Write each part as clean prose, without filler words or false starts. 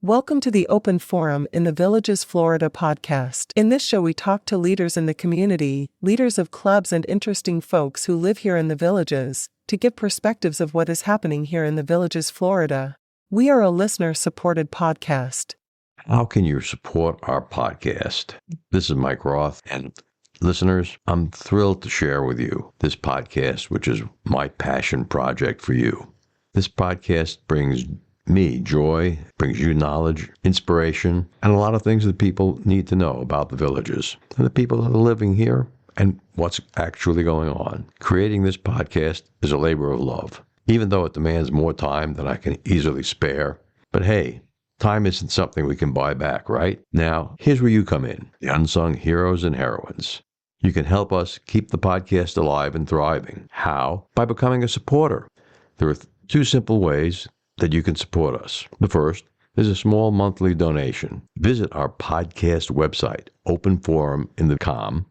Welcome to the Open Forum in the Villages, Florida podcast. In this show, we talk to leaders in the community, leaders of clubs, and interesting folks who live here in the Villages, to give perspectives of what is happening here in the Villages, Florida. We are a listener-supported podcast. How can you support our podcast? This is Mike Roth, and listeners, I'm thrilled to share with you this podcast, which is my passion project for you. This podcast brings me joy, brings you knowledge, inspiration, and a lot of things that people need to know about the Villages and the people that are living here and what's actually going on. Creating this podcast is a labor of love, even though it demands more time than I can easily spare. But hey, time isn't something we can buy back, right? Now, here's where you come in, the unsung heroes and heroines. You can help us keep the podcast alive and thriving. How? By becoming a supporter. There are two simple ways that you can support us. The first is a small monthly donation. Visit our podcast website, openforum.com,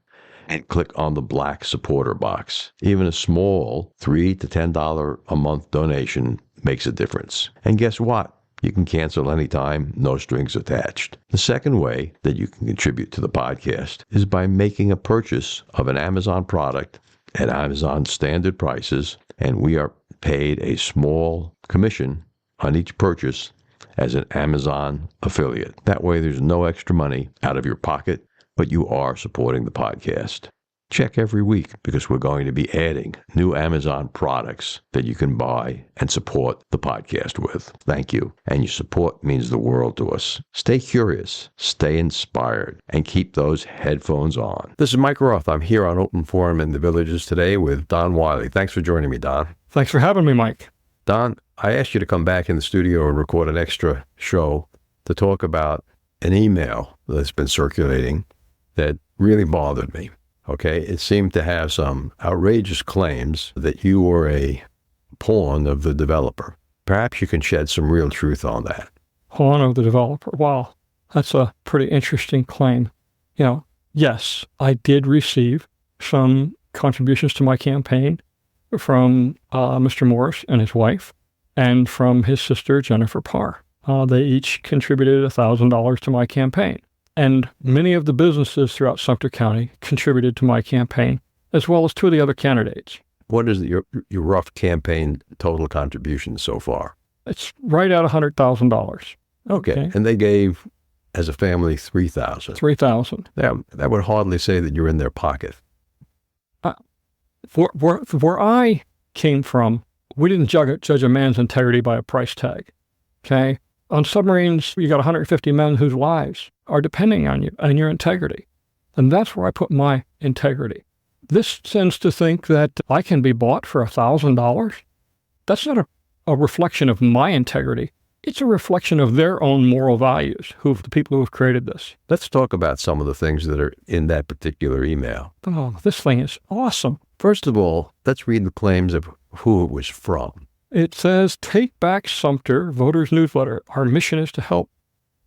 and click on the black supporter box. Even a small $3 to $10 a month donation makes a difference. And guess what? You can cancel anytime, no strings attached. The second way that you can contribute to the podcast is by making a purchase of an Amazon product at Amazon standard prices, and we are paid a small commission on each purchase as an Amazon affiliate. That way there's no extra money out of your pocket, but you are supporting the podcast. Check every week because we're going to be adding new Amazon products that you can buy and support the podcast with. Thank you. And your support means the world to us. Stay curious, stay inspired, and keep those headphones on. This is Mike Roth. I'm here on Open Forum in the Villages today with Don Wiley. Thanks for joining me, Don. Thanks for having me, Mike. Don, I asked you to come back in the studio and record an extra show to talk about an email that's been circulating that really bothered me. Okay, it seemed to have some outrageous claims that you were a pawn of the developer. Perhaps you can shed some real truth on that. Pawn of the developer. Wow, that's a pretty interesting claim. Yes, I did receive some contributions to my campaign from Mr. Morris and his wife, and from his sister, Jennifer Parr. They each contributed $1,000 to my campaign. And many of the businesses throughout Sumter County contributed to my campaign, as well as two of the other candidates. What is your rough campaign total contribution so far? It's right at $100,000. Okay. And they gave, as a family, $3,000. $3,000. That would hardly say that you're in their pocket. Where I came from, we didn't judge a man's integrity by a price tag. Okay? On submarines, you got 150 men whose lives are depending on you and your integrity. And that's where I put my integrity. This tends to think that I can be bought for $1,000. That's not a reflection of my integrity. It's a reflection of their own moral values, the people who have created this. Let's talk about some of the things that are in that particular email. Oh, this thing is awesome. First of all, let's read the claims of who it was from. It says, "Take Back Sumter Voters Newsletter. Our mission is to help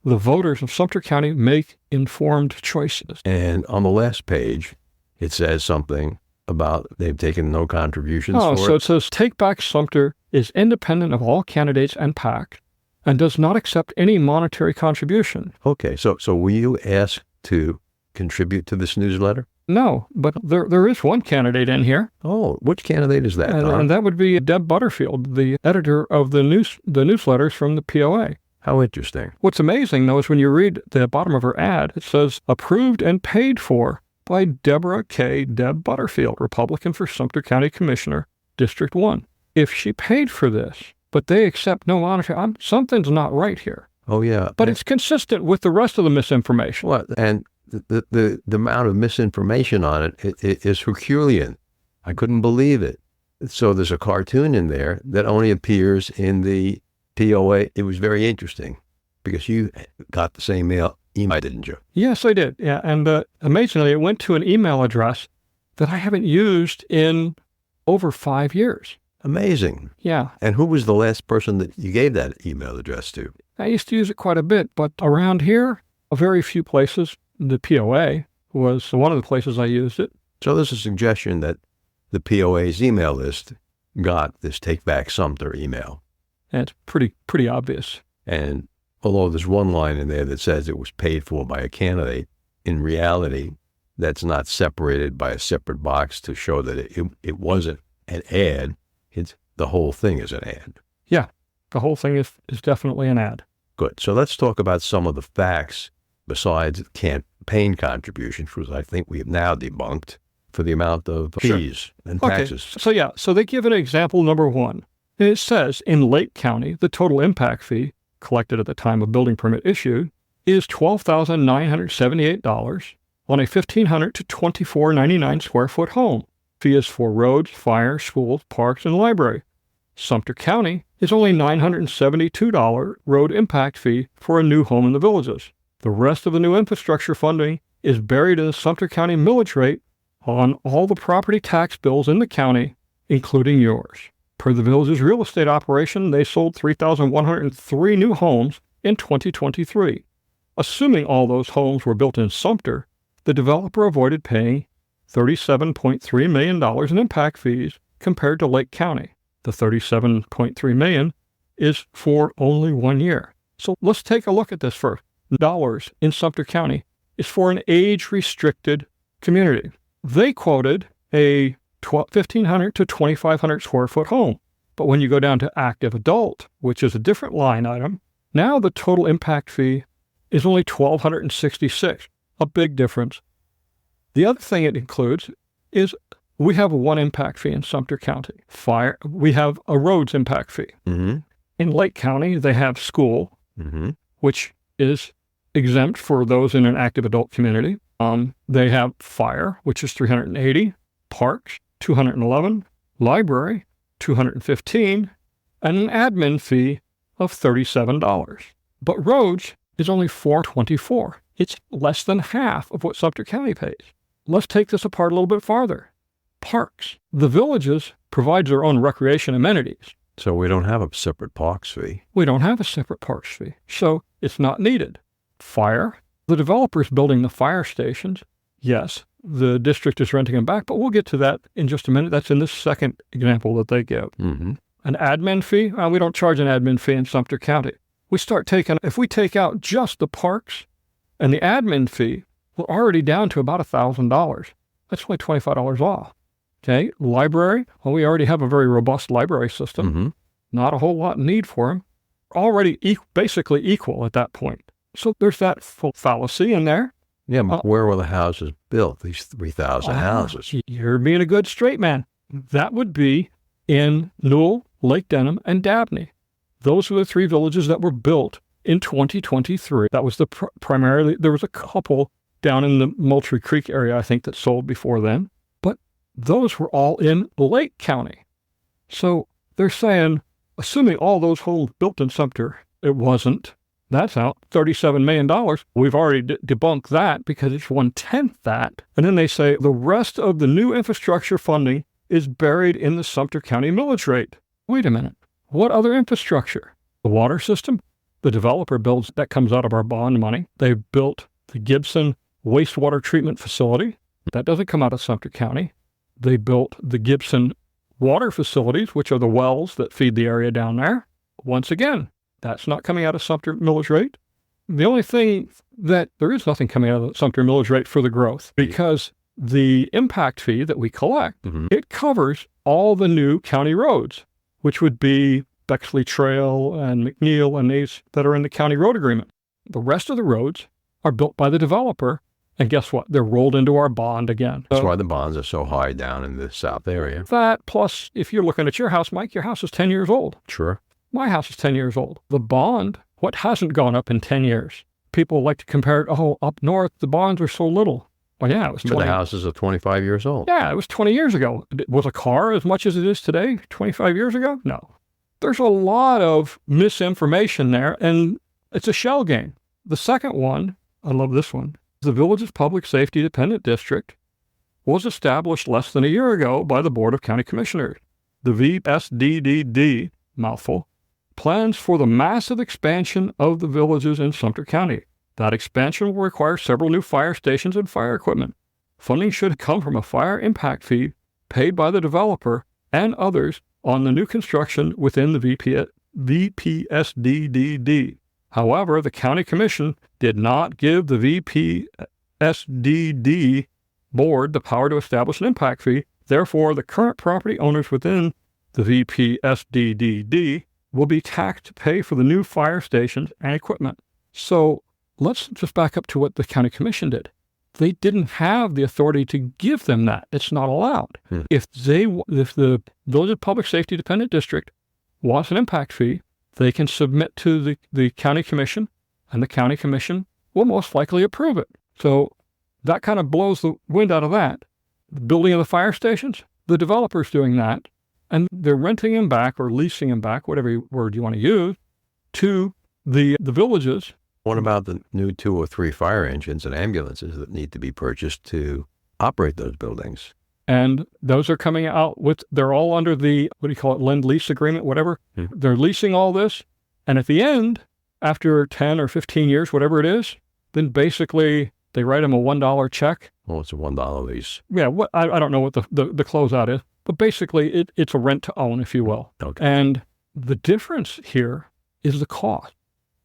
the voters of Sumter County make informed choices." And on the last page, it says something about they've taken no contributions for it. So it says, "Take Back Sumter is independent of all candidates and PAC and does not accept any monetary contribution." Okay, so were you asked to contribute to this newsletter? No, but there is one candidate in here. Oh, which candidate is that, Don? And that would be Deb Butterfield, the editor of the newsletters from the POA. How interesting. What's amazing, though, is when you read the bottom of her ad, it says, "Approved and paid for by Deborah K. Deb Butterfield, Republican for Sumter County Commissioner, District 1. If she paid for this, but they accept no monetary, something's not right here. Oh, yeah. But it's consistent with the rest of the misinformation. What? And the amount of misinformation on it is Herculean. I couldn't believe it. So there's a cartoon in there that only appears in the POA. It was very interesting because you got the same email, didn't you? Yes, I did. Yeah, and amazingly, it went to an email address that I haven't used in over 5 years. Amazing. Yeah. And who was the last person that you gave that email address to? I used to use it quite a bit, but around here, a very few places. The POA was one of the places I used it. So there's a suggestion that the POA's email list got this Take Back Sumter email. And it's pretty obvious. And although there's one line in there that says it was paid for by a candidate, in reality, that's not separated by a separate box to show that it wasn't an ad. The whole thing is an ad. Yeah, the whole thing is definitely an ad. Good. So let's talk about some of the facts besides campaign contributions, which I think we have now debunked, for the amount of fees and taxes. Okay. So they give an example number one. And it says, in Lake County, the total impact fee collected at the time of building permit issue is $12,978 on a 1,500 to 2,499 square foot home. Fee is for roads, fire, schools, parks, and library. Sumter County is only $972 road impact fee for a new home in the villages. The rest of the new infrastructure funding is buried in the Sumter County millage rate on all the property tax bills in the county, including yours. Per the village's real estate operation, they sold 3,103 new homes in 2023. Assuming all those homes were built in Sumter, the developer avoided paying $37.3 million in impact fees compared to Lake County. The $37.3 million is for only 1 year. So let's take a look at this first. Dollars in Sumter County is for an age-restricted community. They quoted a 1,500 to 2,500 square foot home. But when you go down to active adult, which is a different line item, now the total impact fee is only $1,266, a big difference. The other thing it includes is we have one impact fee in Sumter County. We have a roads impact fee. Mm-hmm. In Lake County, they have school, which is exempt for those in an active adult community. They have fire, which is $380, parks, $211, library, $215, and an admin fee of $37. But roads is only $424. It's less than half of what Sumter County pays. Let's take this apart a little bit farther. Parks. The villages provide their own recreation amenities. So we don't have a separate parks fee. We don't have a separate parks fee, so it's not needed. Fire. The developer's building the fire stations. Yes, the district is renting them back, but we'll get to that in just a minute. That's in this second example that they give. Mm-hmm. An admin fee? We don't charge an admin fee in Sumter County. If we take out just the parks and the admin fee, we're already down to about $1,000. That's only $25 off. Okay, library. Well, we already have a very robust library system. Mm-hmm. Not a whole lot of need for them. Already basically equal at that point. So there's that fallacy in there. Yeah, but where were the houses built, these 3,000 houses? You're being a good straight man. That would be in Newell, Lake Denham, and Dabney. Those were the three villages that were built in 2023. That was primarily, there was a couple down in the Moultrie Creek area, I think, that sold before then. But those were all in Lake County. So they're saying, assuming all those homes built in Sumter, it wasn't. That's out $37 million. We've already debunked that because it's 1/10 that. And then they say the rest of the new infrastructure funding is buried in the Sumter County millage rate. Wait a minute. What other infrastructure? The water system? The developer builds, that comes out of our bond money. They built the Gibson wastewater treatment facility. That doesn't come out of Sumter County. They built the Gibson water facilities, which are the wells that feed the area down there. Once again, that's not coming out of Sumter millage rate. The only thing that there is nothing coming out of the Sumter millage rate for the growth, because the impact fee that we collect, it covers all the new county roads, which would be Bexley Trail and McNeil and these that are in the county road agreement. The rest of the roads are built by the developer, and guess what? They're rolled into our bond again. That's why the bonds are so high down in the south area. That, plus, if you're looking at your house, Mike, your house is 10 years old. Sure. My house is 10 years old. The bond, what hasn't gone up in 10 years? People like to compare it, up north, the bonds are so little. Well, yeah, it was 20. But the houses are 25 years old. Yeah, it was 20 years ago. Was a car as much as it is today 25 years ago? No. There's a lot of misinformation there, and it's a shell game. The second one, I love this one. The village's public safety dependent district was established less than a year ago by the Board of County Commissioners. The VSDDD, mouthful, plans for the massive expansion of the villages in Sumter County. That expansion will require several new fire stations and fire equipment. Funding should come from a fire impact fee paid by the developer and others on the new construction within the VPSDDD. However, the county commission did not give the VPSDD board the power to establish an impact fee. Therefore, the current property owners within the VPSDDD will be taxed to pay for the new fire stations and equipment. So let's just back up to what the county commission did. They didn't have the authority to give them that. It's not allowed. If the Village Public Safety Dependent District wants an impact fee, they can submit to the county commission, and the county commission will most likely approve it. So that kind of blows the wind out of that. The building of the fire stations, the developer's doing that, and they're renting them back or leasing them back, whatever word you want to use, to the villages. What about the new 2 or 3 fire engines and ambulances that need to be purchased to operate those buildings? And those are coming out they're all under the, lend-lease agreement, whatever. They're leasing all this. And at the end, after 10 or 15 years, whatever it is, then basically they write them a $1 check. Well, it's a $1 lease. Yeah, I don't know what the closeout is, but basically it's a rent to own, if you will. Okay. And the difference here is the cost.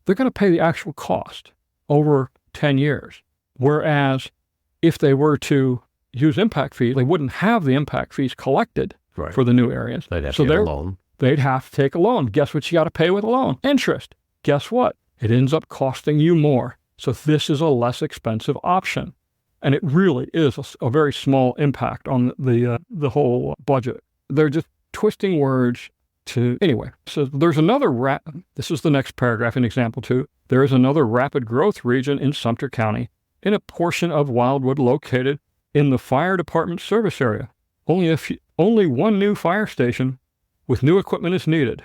They're going to pay the actual cost over 10 years. Whereas if they were to use impact fees, they wouldn't have the impact fees collected for the new areas. They'd have to get a loan. They'd have to take a loan. Guess what you got to pay with a loan? Interest. Guess what? It ends up costing you more. So this is a less expensive option. And it really is a very small impact on the whole budget. They're just twisting words to... Anyway, so there's another... This is the next paragraph in example 2. There is another rapid growth region in Sumter County in a portion of Wildwood located in the fire department service area. Only one new fire station with new equipment is needed.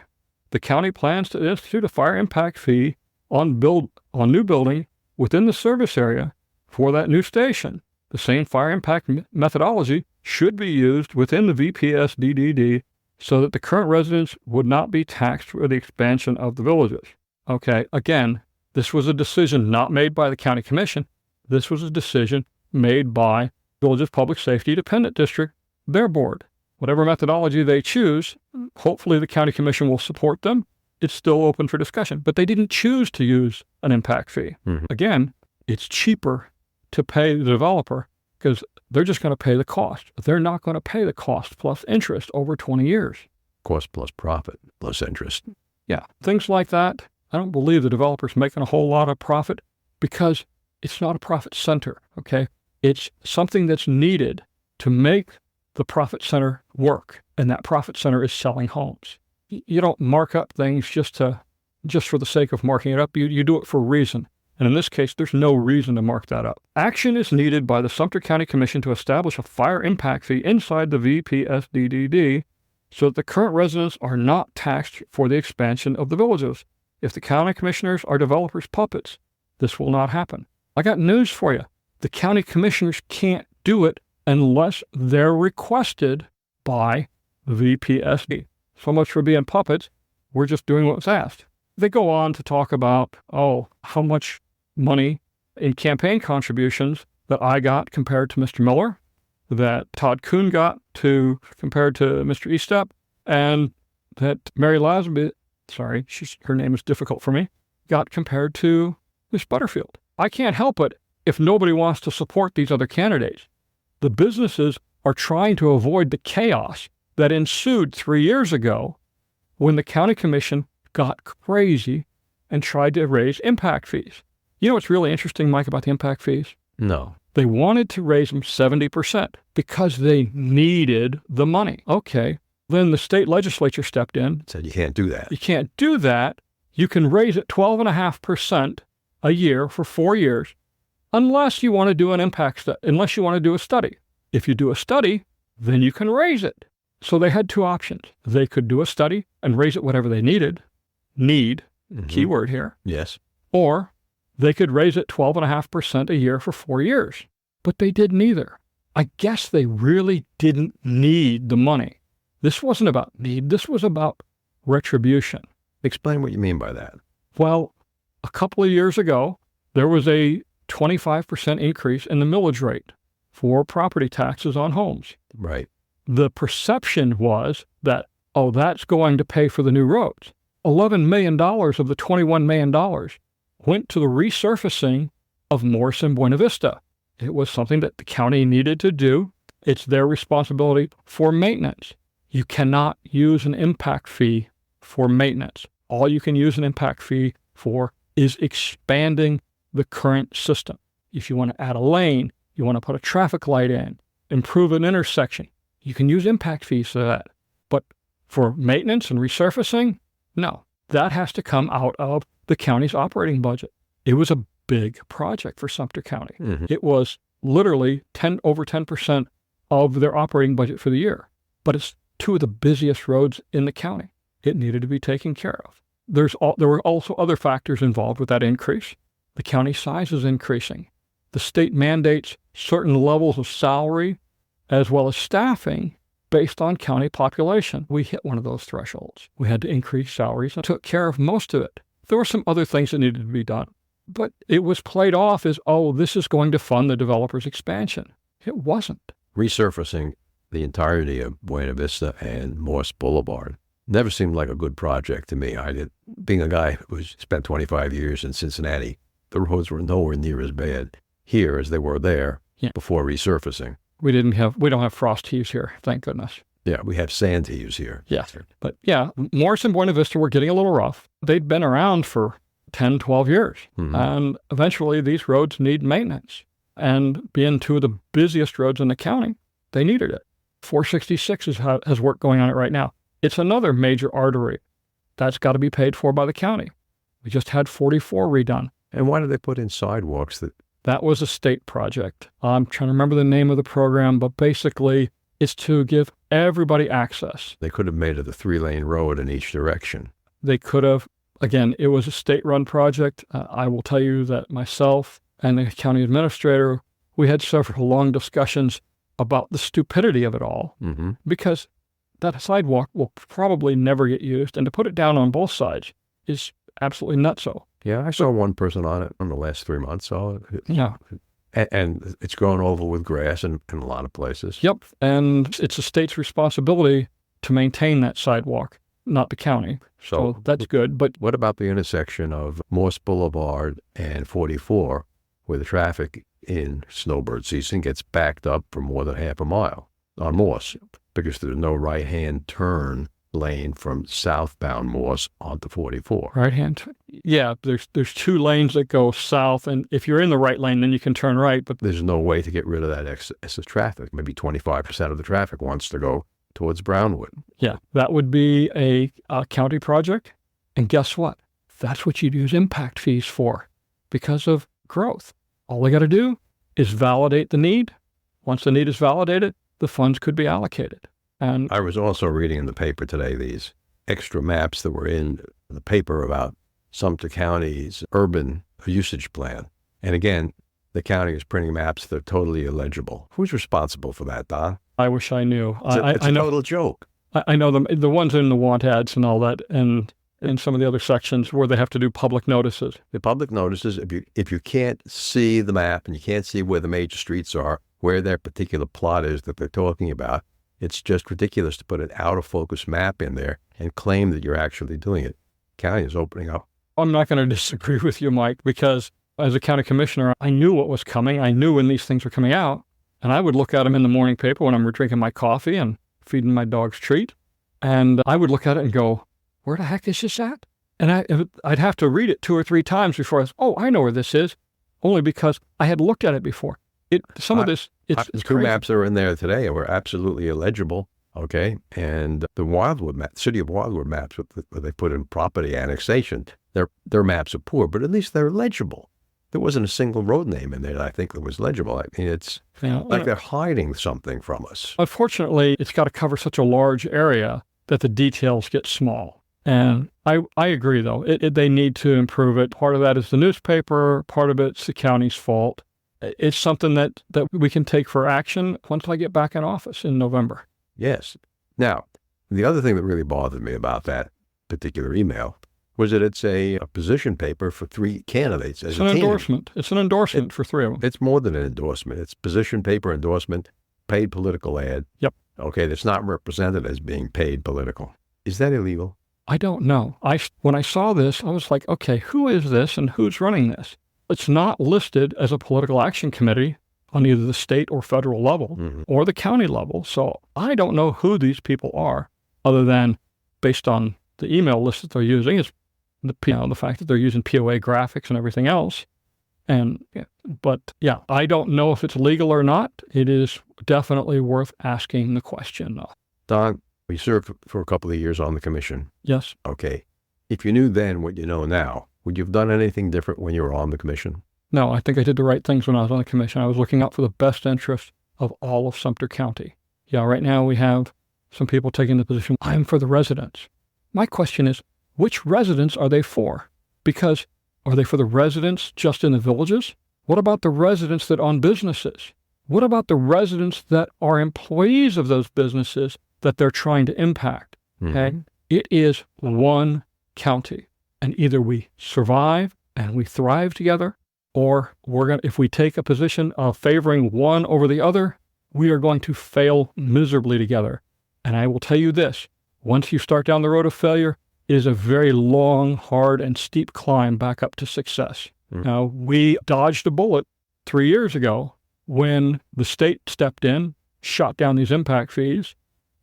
The county plans to institute a fire impact fee on new building within the service area for that new station. The same fire impact methodology should be used within the VPSDDD so that the current residents would not be taxed for the expansion of the villages. Okay, again, this was a decision not made by the county commission. This was a decision made by Villages Public Safety Dependent District, their board. Whatever methodology they choose, hopefully the county commission will support them. It's still open for discussion, but they didn't choose to use an impact fee. Again, it's cheaper to pay the developer because they're just going to pay the cost. They're not going to pay the cost plus interest over 20 years. Cost plus profit plus interest. Yeah, things like that. I don't believe the developer's making a whole lot of profit because it's not a profit center, okay? It's something that's needed to make the profit center work, and that profit center is selling homes. You don't mark up things just for the sake of marking it up. You do it for a reason. And in this case, there's no reason to mark that up. Action is needed by the Sumter County Commission to establish a fire impact fee inside the VPSDDD so that the current residents are not taxed for the expansion of the villages. If the county commissioners are developers' puppets, this will not happen. I got news for you. The county commissioners can't do it unless they're requested by the VPSD. So much for being puppets. We're just doing what was asked. They go on to talk about, how much money in campaign contributions that I got compared to Mr. Miller, that Todd Kuhn got compared to Mr. Estep, and that Mary Lasby, her name is difficult for me, got compared to Miss Butterfield. I can't help it if nobody wants to support these other candidates. The businesses are trying to avoid the chaos that ensued 3 years ago when the county commission got crazy and tried to raise impact fees. You know what's really interesting, Mike, about the impact fees? No. They wanted to raise them 70% because they needed the money. Okay. Then the state legislature stepped in. Said you can't do that. You can't do that. You can raise it 12.5% a year for 4 years unless you want to do unless you want to do a study. If you do a study, then you can raise it. So they had 2 options. They could do a study and raise it whatever they needed. Key word here. Yes. Or they could raise it 12.5% a year for 4 years. But they did neither. I guess they really didn't need the money. This wasn't about need. This was about retribution. Explain what you mean by that. Well, a couple of years ago, there was a 25% increase in the millage rate for property taxes on homes. Right. The perception was that, that's going to pay for the new roads. $11 million of the $21 million went to the resurfacing of Morris and Buena Vista. It was something that the county needed to do. It's their responsibility for maintenance. You cannot use an impact fee for maintenance. All you can use an impact fee for is expanding the current system. If you want to add a lane, you want to put a traffic light in, improve an intersection, you can use impact fees for that. But for maintenance and resurfacing, no. That has to come out of the county's operating budget. It was a big project for Sumter County. Mm-hmm. It was literally over 10% of their operating budget for the year. But it's two of the busiest roads in the county. It needed to be taken care of. There were also other factors involved with that increase. The county size is increasing. The state mandates certain levels of salary as well as staffing based on county population. We hit one of those thresholds. We had to increase salaries and took care of most of it. There were some other things that needed to be done. But it was played off as, oh, this is going to fund the developer's expansion. It wasn't. Resurfacing the entirety of Buena Vista and Morse Boulevard never seemed like a good project to me. Being a guy who spent 25 years in Cincinnati, the roads were nowhere near as bad here as they were there before resurfacing. We don't have frost heaves here, thank goodness. Yeah, we have sand heaves here. Yeah, but yeah, Morris and Buena Vista were getting a little rough. They'd been around for 10, 12 years, and eventually these roads need maintenance. And being two of the busiest roads in the county, they needed it. 466 has work going on it right now. It's another major artery that's got to be paid for by the county. We just had 44 redone. And why did they put in sidewalks? That was a state project. I'm trying to remember the name of the program, but basically it's to give everybody access. They could have made it a 3-lane road in each direction. They could have. Again, it was a state-run project. I will tell you that myself and the county administrator, we had several long discussions about the stupidity of it all, because that sidewalk will probably never get used, and to put it down on both sides is absolutely nutso. Yeah, I saw one person on it in the last 3 months. Yeah. And it's grown over with grass in a lot of places. Yep, and it's the state's responsibility to maintain that sidewalk, not the county. So that's good. But what about the intersection of Morse Boulevard and 44, where the traffic in snowbird season gets backed up for more than half a mile on Morse because there's no right-hand turn lane from southbound Morse onto 44. Right-hand? Yeah, there's 2 lanes that go south, and if you're in the right lane, then you can turn right. But there's no way to get rid of that excess traffic. Maybe 25% of the traffic wants to go towards Brownwood. Yeah, that would be a county project. And guess what? That's what you'd use impact fees for because of growth. All they got to do is validate the need. Once the need is validated, the funds could be allocated. And I was also reading in the paper today these extra maps that were in the paper about Sumter County's urban usage plan. And again, the county is printing maps that are totally illegible. Who's responsible for that, Don? I wish I knew. It's a total joke. I know them, the ones in the want ads and all that, and in some of the other sections where they have to do public notices. The public notices, if you can't see the map and you can't see where the major streets are, where their particular plot is that they're talking about, it's just ridiculous to put an out-of-focus map in there and claim that you're actually doing it. County is opening up. I'm not going to disagree with you, Mike, because as a county commissioner, I knew what was coming. I knew when these things were coming out, and I would look at them in the morning paper when I'm drinking my coffee and feeding my dog's treat, and I would look at it and go, where the heck is this at? And I'd have to read it 2 or 3 times before I was, I know where this is, only because I had looked at it before. The 2 maps that are in there today were absolutely illegible, okay? And the Wildwood map, City of Wildwood maps, where they put in property annexation, their maps are poor, but at least they're legible. There wasn't a single road name in there that I think that was legible. I mean, it's like they're hiding something from us. Unfortunately, it's got to cover such a large area that the details get small. And I agree, though. They need to improve it. Part of that is the newspaper. Part of it's the county's fault. It's something that we can take for action once I get back in office in November. Yes. Now, the other thing that really bothered me about that particular email was that it's a position paper for 3 candidates. It's an endorsement. It's an endorsement for 3 of them. It's more than an endorsement. It's position paper endorsement, paid political ad. Yep. Okay, that's not represented as being paid political. Is that illegal? I don't know. When I saw this, I was like, okay, who is this and who's running this? It's not listed as a political action committee on either the state or federal level or the county level. So I don't know who these people are, other than based on the email list that they're using. It's the fact that they're using POA graphics and everything else. But I don't know if it's legal or not. It is definitely worth asking the question, though. Don, we served for a couple of years on the commission. Yes. Okay. If you knew then what you know now, would you have done anything different when you were on the commission? No, I think I did the right things when I was on the commission. I was looking out for the best interest of all of Sumter County. Yeah, right now we have some people taking the position, I'm for the residents. My question is, which residents are they for? Because are they for the residents just in the villages? What about the residents that own businesses? What about the residents that are employees of those businesses that they're trying to impact? Okay? It is one county. And either we survive and we thrive together, or if we take a position of favoring one over the other, we are going to fail miserably together. And I will tell you this, once you start down the road of failure, it is a very long, hard, and steep climb back up to success. Now, we dodged a bullet 3 years ago when the state stepped in, shot down these impact fees,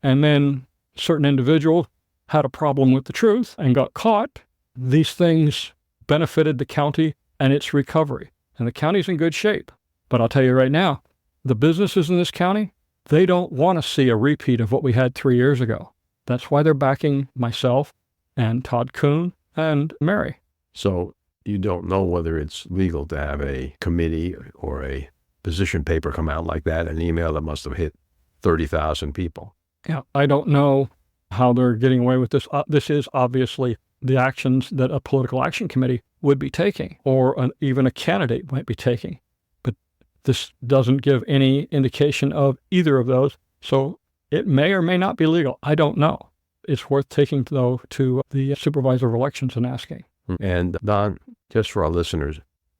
and then certain individuals had a problem with the truth and got caught. These things benefited the county and its recovery. And the county's in good shape. But I'll tell you right now, the businesses in this county, they don't want to see a repeat of what we had 3 years ago. That's why they're backing myself and Todd Kuhn and Mary. So you don't know whether it's legal to have a committee or a position paper come out like that, an email that must have hit 30,000 people. Yeah, I don't know how they're getting away with this. This is obviously the actions that a political action committee would be taking, or even a candidate might be taking. But this doesn't give any indication of either of those. So it may or may not be legal. I don't know. It's worth taking, though, to the supervisor of elections and asking. And Don, just for our listeners,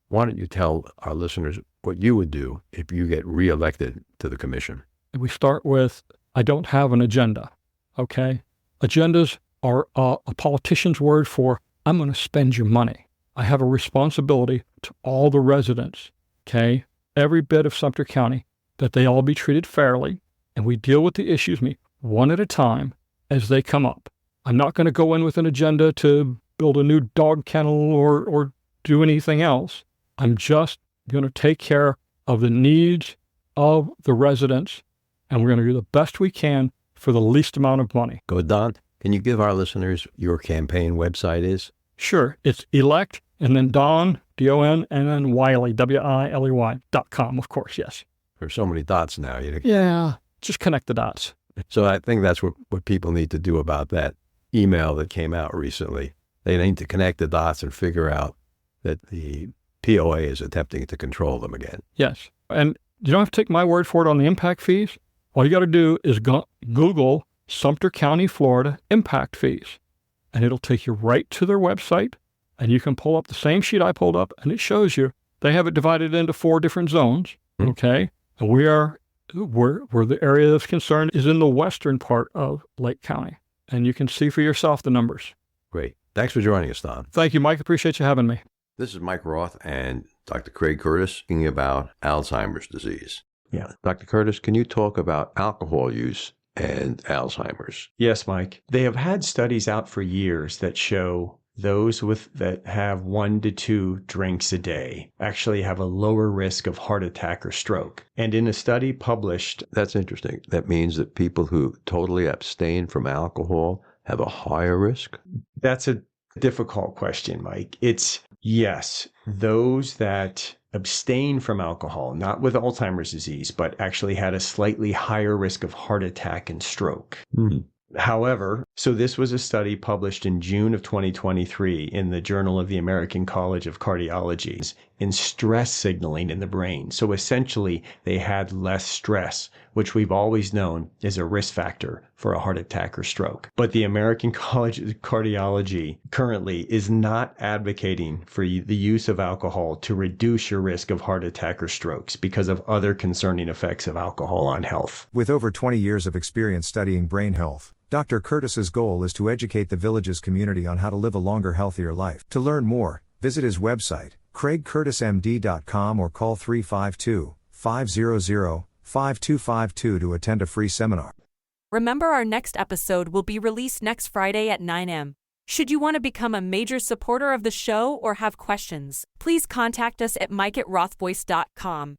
why don't you tell our listeners what you would do if you get reelected to the commission? We start with, I don't have an agenda, okay? Agendas are a politician's word for, I'm going to spend your money. I have a responsibility to all the residents, okay? Every bit of Sumter County, that they all be treated fairly, and we deal with the issues one at a time as they come up. I'm not going to go in with an agenda to build a new dog kennel or do anything else. I'm just going to take care of the needs of the residents, and we're going to do the best we can for the least amount of money. Go, Don. Can you give our listeners your campaign website is? Sure. It's elect, and then Don, D-O-N, and then Wiley, W-I-L-E-Y.com, of course, yes. There's so many dots now. Yeah, just connect the dots. So I think that's what people need to do about that email that came out recently. They need to connect the dots and figure out that the POA is attempting to control them again. Yes. And you don't have to take my word for it on the impact fees. All you got to do is Google Sumter County, Florida impact fees, and it'll take you right to their website, and you can pull up the same sheet I pulled up, and it shows you they have it divided into 4 different zones, okay? And where the area that's concerned is in the western part of Lake County, and you can see for yourself the numbers. Great. Thanks for joining us, Don. Thank you, Mike. Appreciate you having me. This is Mike Roth and Dr. Craig Curtis speaking about Alzheimer's disease. Yeah. Dr. Curtis, can you talk about alcohol use and Alzheimer's? Yes, Mike. They have had studies out for years that show those that have 1 to 2 drinks a day actually have a lower risk of heart attack or stroke. And in a study published... That's interesting. That means that people who totally abstain from alcohol have a higher risk? That's a difficult question, Mike. It's yes, those that abstain from alcohol, not with Alzheimer's disease, but actually had a slightly higher risk of heart attack and stroke. However, so this was a study published in June of 2023 in the Journal of the American College of Cardiology in stress signaling in the brain. So essentially, they had less stress, which we've always known is a risk factor for a heart attack or stroke. But the American College of Cardiology currently is not advocating for the use of alcohol to reduce your risk of heart attack or strokes because of other concerning effects of alcohol on health. With over 20 years of experience studying brain health, Dr. Curtis's goal is to educate the village's community on how to live a longer, healthier life. To learn more, visit his website, craigcurtismd.com, or call 352-500-5252 to attend a free seminar. Remember, our next episode will be released next Friday at 9 a.m. Should you want to become a major supporter of the show or have questions, please contact us at mike@rothvoice.com.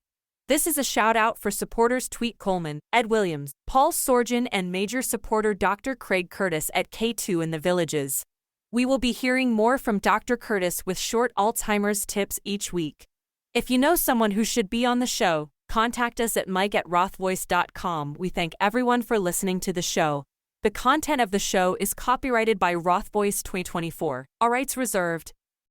This is a shout-out for supporters Tweet Coleman, Ed Williams, Paul Sorgen, and major supporter Dr. Craig Curtis at K2 in the Villages. We will be hearing more from Dr. Curtis with short Alzheimer's tips each week. If you know someone who should be on the show, contact us at mike@rothvoice.com. We thank everyone for listening to the show. The content of the show is copyrighted by Roth Voice 2024. All rights reserved.